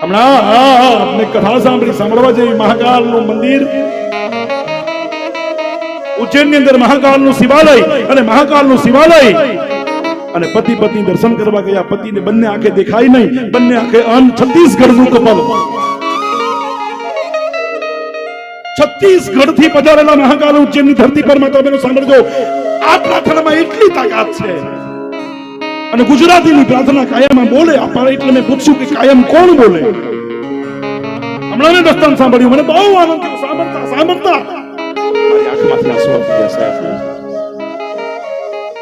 હમણાં આપને કથા સાંભળવા જેવી મહાકાલનું મંદિર, ઉજ્જૈનની અંદર મહાકાલનું શિવાલય અને મહાકાલનું શિવાલય અને પતિ પત્ની દર્શન કરવા ગયા. પતિને બંને આંખે દેખાય નહીં, બંને આંખે છત્તીસગઢનું કપલ. છત્તીસગઢ થી પધારેલા મહાકાલ ઉજ્જૈનની ધરતી પર માતા બહેનો સાંભળજો, આ પ્રાર્થનામાં એટલી તાકાત છે. અને ગુજરાતીની પ્રાર્થના કાયમ બોલે. આપણે એટલે મેં પૂછ્યું કે કાયમ કોણ બોલે? હમણાં મેં દસ્તાન સાંભળ્યું, મને બહુ આનંદ થયો સાંભળતા સાંભળતા. મારી આંખમાંથી આંસુ આવી ગયા સાહેબ.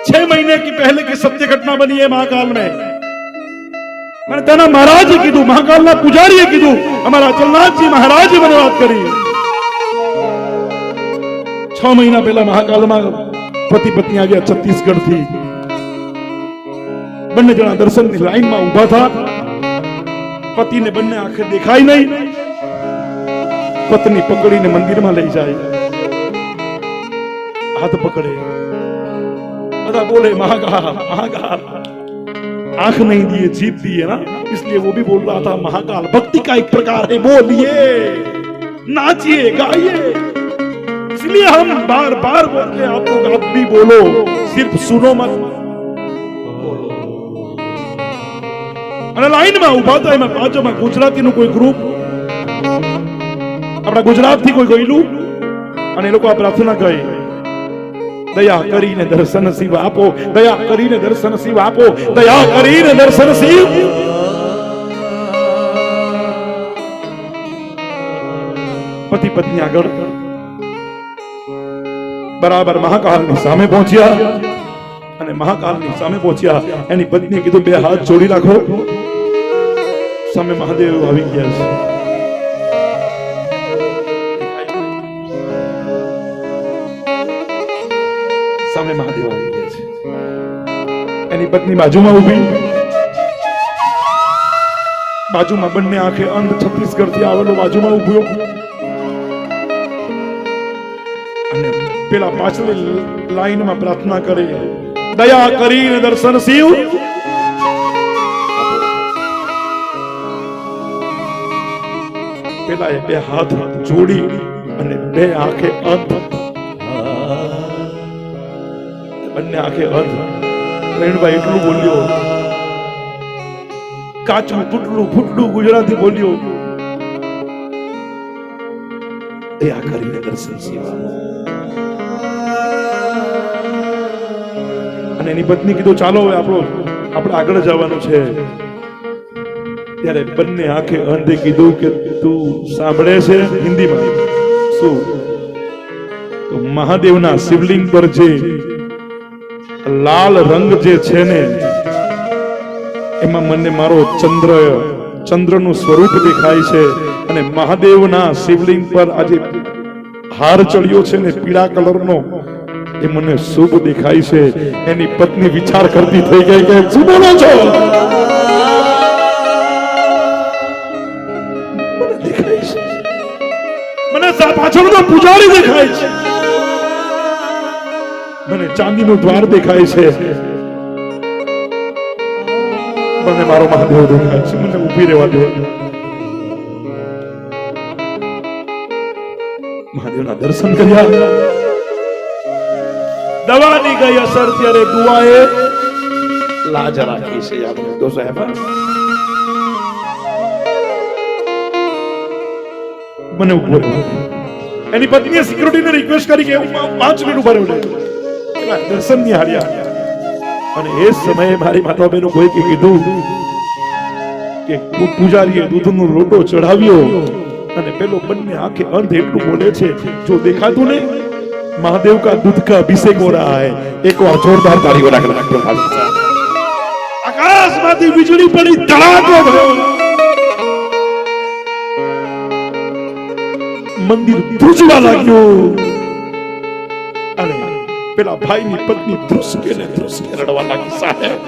6 महीने की पहले की सत्य घटना बनी है महाकाल में. मैंने तेना महाराजे कीधुं, महाकालना पुजारीए कीधुं, हमारा अचलनाथजी महाराजे મને વાત કરી. 6 મહિના પહેલા મહાકાલમાં પતિ પત્ની આવ્યા છત્તીસગઢ થી. બંને જણા દર્શનની લાઈનમાં ઊભા થા. પતિને બંને આંખે દેખાય નહીં. પત્ની પકડીને મંદિરમાં લઈ જાય, हाथ पकड़े, बता बोले महाकाल महाकाल. आंख नहीं दिए जीत दिए ना, इसलिए वो भी बोल रहा था महाकाल भक्ति का एक प्रकार है, बोलिए नाचिए गाइए. इसलिए हम बार बार बोलते हैं आप लोग, आप भी बोलो, सिर्फ सुनो मत. અને લાઈનમાં ઊભા હતા. એમાં પાછળમાં ગુજરાતીનું કોઈ ગ્રુપ, આપણા ગુજરાતથી કોઈ ગયેલું, અને એ લોકો આ પ્રાર્થના કહી, દયા કરીને દર્શન શિવ આપો, દયા કરીને દર્શન શિવ આપો, દયા કરીને દર્શન શિવ. પતિ પત્ની આગળ બરાબર મહાકાલની સામે પહોંચ્યા. અને મહાકાલની સામે પહોંચ્યા. એની પત્નીએ કીધું, 2 હાથ જોડી રાખો. સામે મહાદેવ આવી ગયા છે. સામે મહાદેવ આવી ગયા છે. એની પત્ની બાજુમાં ઊભી. બાજુમાં બંને આંખે અંધ છત્તીસગઢ થી આવેલો બાજુમાં ઊભો. અને પેલા પાછળની લાઈનમાં પ્રાર્થના કરે, દયા કરીને દર્શન શિવ. પેલા એ 2 હાથ જોડી અને 2 આંખે અંધ, બંને આંખે અંધ. રેણભાઈ એટલું બોલ્યો, કાચું તૂટલું ફૂટલું ગુજરાતી બોલ્યો, દયા કરીને દર્શન શિવ. અને એની પત્ની કીધું, ચાલો હવે આપણે આગળ જવાનું છે. ત્યારે બંને આંખે અંધે કીધું કે તું સાંભળે છે? હિન્દીમાં શું? તો મહાદેવના શિવલિંગ પર જે લાલ રંગ જે છે ને, એમાં મને મારો ચંદ્રનું સ્વરૂપ દેખાય છે. અને મહાદેવના શિવલિંગ પર આજે હાર ચડ્યો છે ને પીળા કલરનો, એ મને શુભ દેખાય છે. એની પત્ની વિચાર કરતી થઈ ગઈ કે શું બોલો છો? મને દેખાય છે, મને પાછળનો પૂજારી દેખાય છે, મને ચાંદીનું દ્વાર દેખાય છે, મને મારો મહાદેવ દેખાય છે. મને ઊભી રહેવા દો. મહાદેવના દર્શન કર્યા. દવાની ગઈ અસર, ત્યારે દુઆએ લાજ રાખી છે. યાદ રાખજો સાહેબ. મને ઉભો રહ્યો. એની પત્નીએ સિક્યુરિટીને રિક્વેસ્ટ કરી કે 5 મિનિટ ઉભા રહેજો. દર્શન ની હાર્યા. અને એ સમયે મારી માતા બહેનો કોઈ કીધું કે પૂજારીએ દૂધનો લોટો ચઢાવ્યો. અને પેલો બંને આંખે અંધ એટલું બોલે છે, જો દેખાતું નહીં, महादेव का दूध का अभिषेक हो रहा है. एक बार जोरदार तालियों રાખજો. આકાશમાંથી વીજળી પડી, ધડાકો થયો, મંદિર ધ્રુજવા લાગ્યું. અને પેલા ભાઈની પત્ની ધ્રુસકે રડવા લાગી. સાહેબ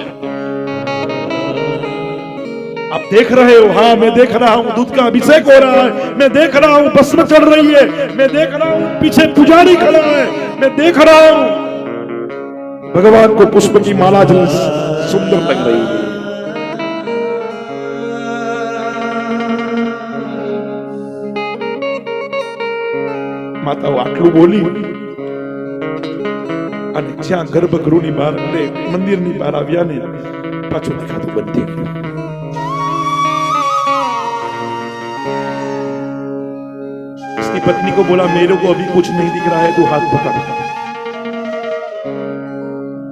आप देख रहे हो? हाँ मैं देख रहा हूँ, दूध का अभिषेक हो रहा है, मैं देख रहा हूँ भस्म चढ़ रही है, मैं देख रहा हूँ पीछे पुजारी खड़ा है, मैं देख रहा हूँ भगवान को पुष्प की माला जो सुंदर लग रही है. માતાઓ આટલું બોલી અને જ્યાં ગર્ભગૃહની બહાર એટલે મંદિરની બહાર આવ્યા ને પાછું દેખાતું બંધ થઈ ગયું. इसकी पत्नी को बोला मेरे को अभी कुछ नहीं दिख रहा है, तू हाथ पकड़.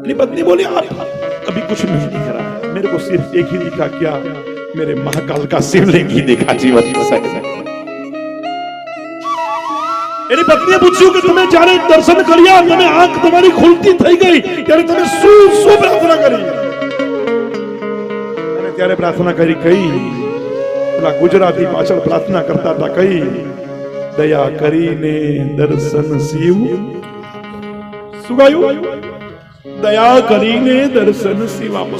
अपनी पत्नी बोली आप अभी कुछ नहीं दिख रहा है, मेरे को सिर्फ एक ही दिखा. क्या? मेरे महाकाल का शिवलिंग ही दिखा. जीवन એની પત્નીએ પૂછ્યું કે તમે જ્યારે દર્શન કર્યા, તમે આંખ તમારી ખુલતી થઈ ગઈ ત્યારે તમે શું પ્રાર્થના કરી? અને ત્યારે પ્રાર્થના કરી કઈ પેલા ગુજરાતી પાછળ પ્રાર્થના કરતા હતા કઈ દયા કરીને દર્શન શિવ. શું ગાયું? દયા કરીને દર્શન શિવ.